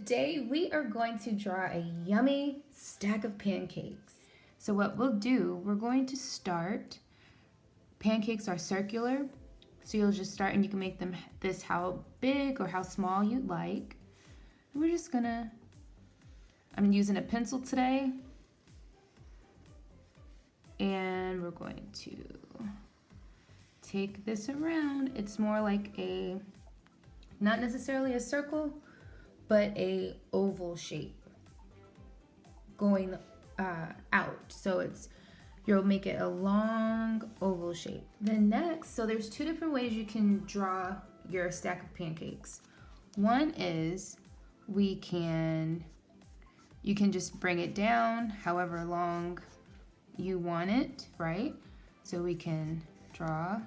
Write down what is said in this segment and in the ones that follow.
Today we are going to draw a yummy stack of pancakes. So what we'll do, we're going to start, pancakes are circular, so you'll just start and you can make them this how big or how small you'd like. And we're just gonna, I'm using a pencil today, and we're going to take this around. It's more like a, not necessarily a circle, but a oval shape going out. So you'll make it a long oval shape. Then next, so there's two different ways you can draw your stack of pancakes. One is you can just bring it down however long you want it, right? So we can draw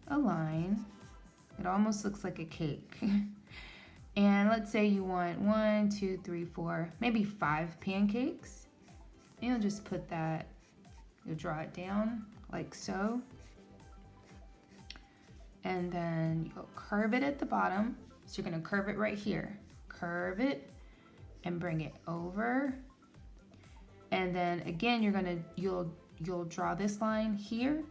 a line. It almost looks like a cake. And let's say you want 1, 2, 3, 4, maybe 5 pancakes. And you'll just put that, you'll draw it down like so. And then you'll curve it at the bottom. So you're gonna curve it right here. Curve it and bring it over. And then again, you'll draw this line here.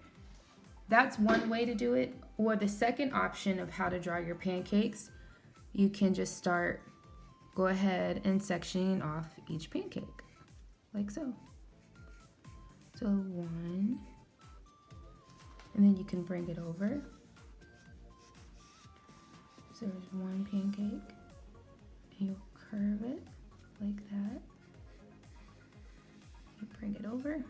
That's one way to do it. Or the second option of how to draw your pancakes, you can just go ahead and sectioning off each pancake, like so. So 1, and then you can bring it over. So there's 1 pancake, and you'll curve it like that. You bring it over.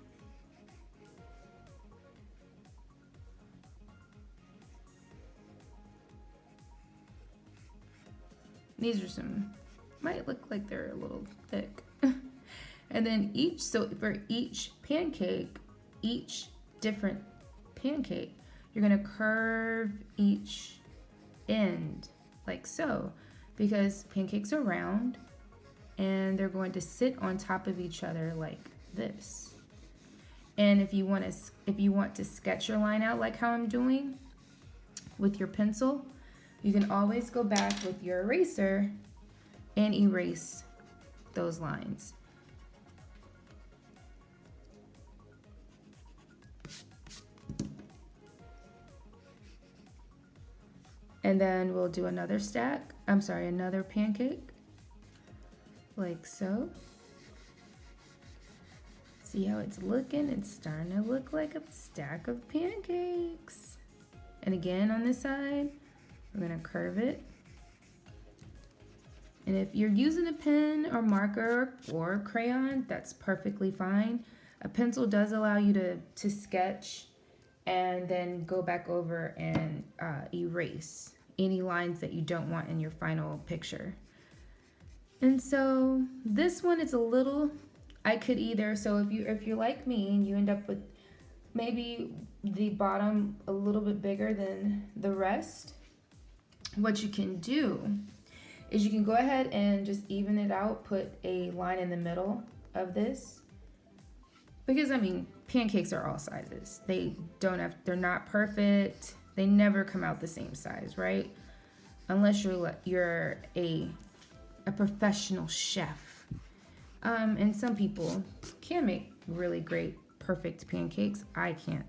These are might look like they're a little thick. And then for each pancake, each different pancake, you're gonna curve each end like so, because pancakes are round and they're going to sit on top of each other like this. And if you want to sketch your line out like how I'm doing with your pencil, you can always go back with your eraser and erase those lines. And then we'll do another pancake, like so. See how it's looking? It's starting to look like a stack of pancakes. And again, on this side, we're gonna curve it. And if you're using a pen or marker or crayon, that's perfectly fine. A pencil does allow you to sketch and then go back over and erase any lines that you don't want in your final picture. And so this one is a little, so if you're like me and you end up with maybe the bottom a little bit bigger than the rest, what you can do is you can go ahead and just even it out, put a line in the middle of this. Because I mean, pancakes are all sizes. They're not perfect. They never come out the same size, right? Unless you're a professional chef. And some people can make really great, perfect pancakes. I can't.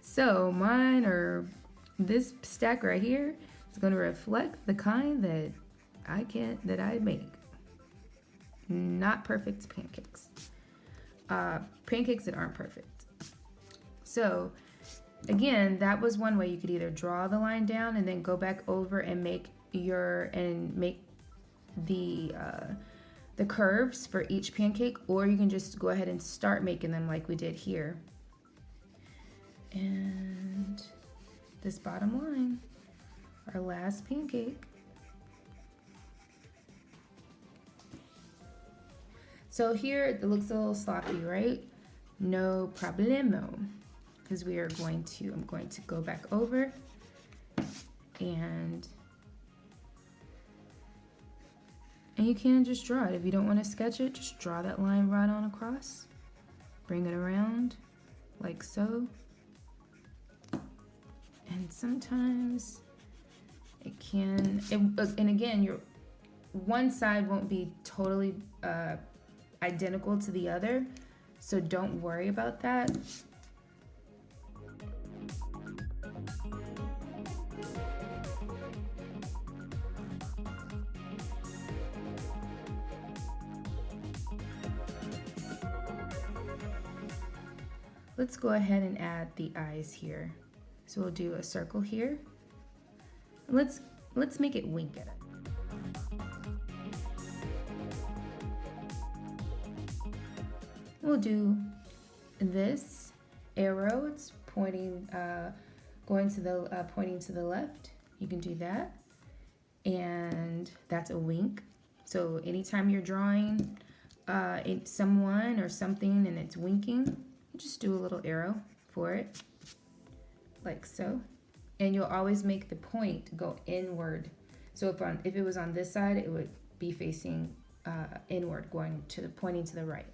So mine this stack right here is going to reflect the kind that I make. Not perfect pancakes. Pancakes that aren't perfect. So again, that was one way. You could either draw the line down and then go back over and make the curves for each pancake, or you can just go ahead and start making them like we did here. And this bottom line, our last pancake. So here it looks a little sloppy, right? No problemo, because I'm going to go back over and you can just draw it. If you don't want to sketch it, just draw that line right on across. Bring it around like so. And sometimes it can, and again, one side won't be totally identical to the other, so don't worry about that. Let's go ahead and add the eyes here. So we'll do a circle here. Let's make it wink at it. We'll do this arrow. It's pointing, pointing to the left. You can do that, and that's a wink. So anytime you're drawing someone or something and it's winking, just do a little arrow for it, like so. And you'll always make the point go inward. So if it was on this side, it would be facing inward, pointing to the right.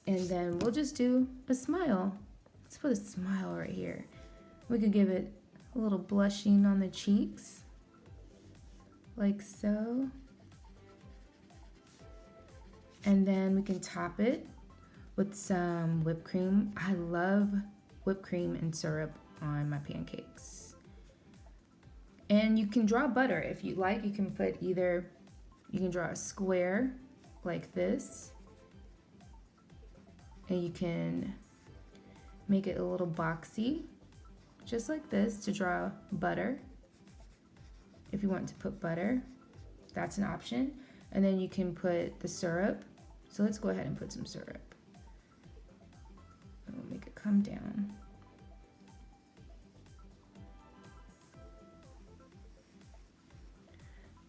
And then we'll just do a smile. Let's put a smile right here. We could give it a little blushing on the cheeks, like so. And then we can top it with some whipped cream. I love whipped cream and syrup on my pancakes. And you can draw butter if you like. You can put you can draw a square like this, and you can make it a little boxy, just like this, to draw butter. If you want to put butter, that's an option. And then you can put the syrup. So let's go ahead and put some syrup. We'll make it come down.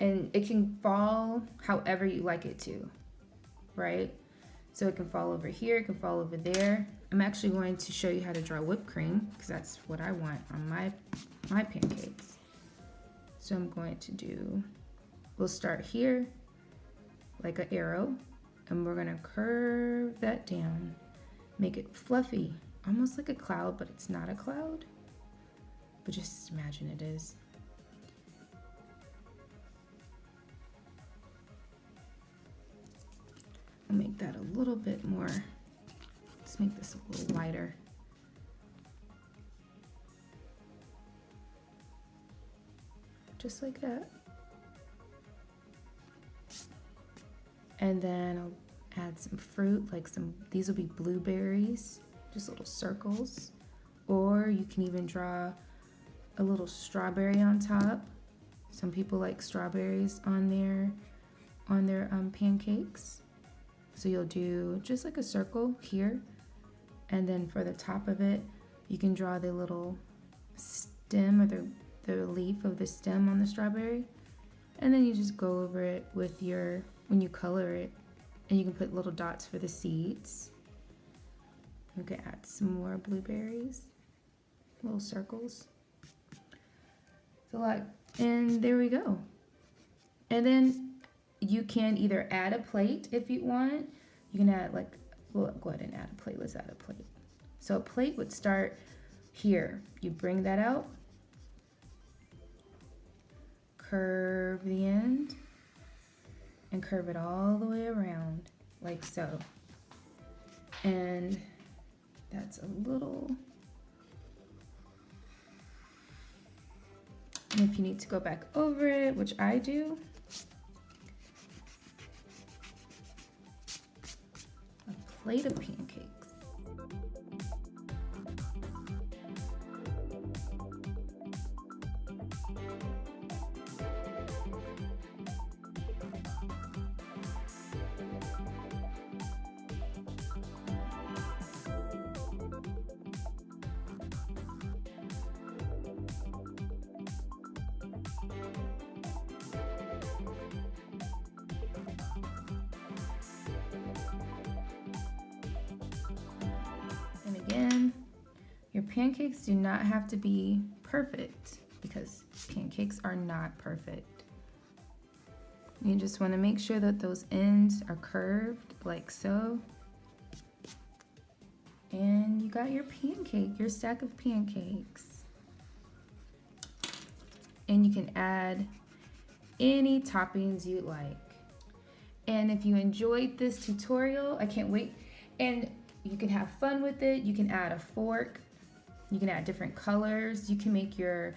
And it can fall however you like it to, right? So it can fall over here, it can fall over there. I'm actually going to show you how to draw whipped cream because that's what I want on my pancakes. So I'm going to we'll start here like an arrow, and we're gonna curve that down. Make it fluffy, almost like a cloud, but it's not a cloud. But just imagine it is. I'll make that a little bit more. Let's make this a little lighter. Just like that. And then I'll add some fruit, like these will be blueberries, just little circles. Or you can even draw a little strawberry on top. Some people like strawberries on their pancakes. So you'll do just like a circle here. And then for the top of it, you can draw the little stem or the leaf of the stem on the strawberry. And then you just go over it with when you color it, and you can put little dots for the seeds. You can add some more blueberries, little circles. It's a lot, and there we go. And then you can either add a plate if you want. You can add we'll go ahead and add a plate. Let's add a plate. So a plate would start here. You bring that out, curve the end, and curve it all the way around, like so. And that's a little, and if you need to go back over it, which I do, a plate of pancakes. Again, your pancakes do not have to be perfect because pancakes are not perfect. You just want to make sure that those ends are curved like so. And you got your pancake, your stack of pancakes. And you can add any toppings you like. And if you enjoyed this tutorial, I can't wait. And you can have fun with it. You can add a fork. You can add different colors. You can make your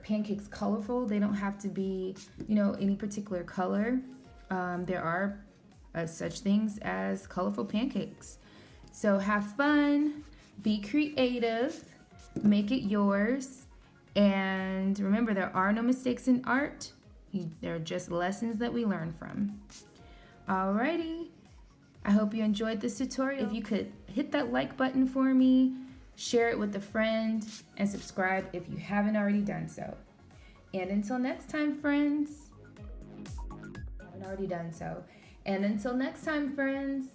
pancakes colorful. They don't have to be, any particular color. There are such things as colorful pancakes. So have fun, be creative, make it yours, and remember, there are no mistakes in art. There are just lessons that we learn from. Alrighty, I hope you enjoyed this tutorial. If you could hit that like button for me, share it with a friend, and subscribe if you haven't already done so. And until next time, friends. I haven't already done so. And until next time, friends.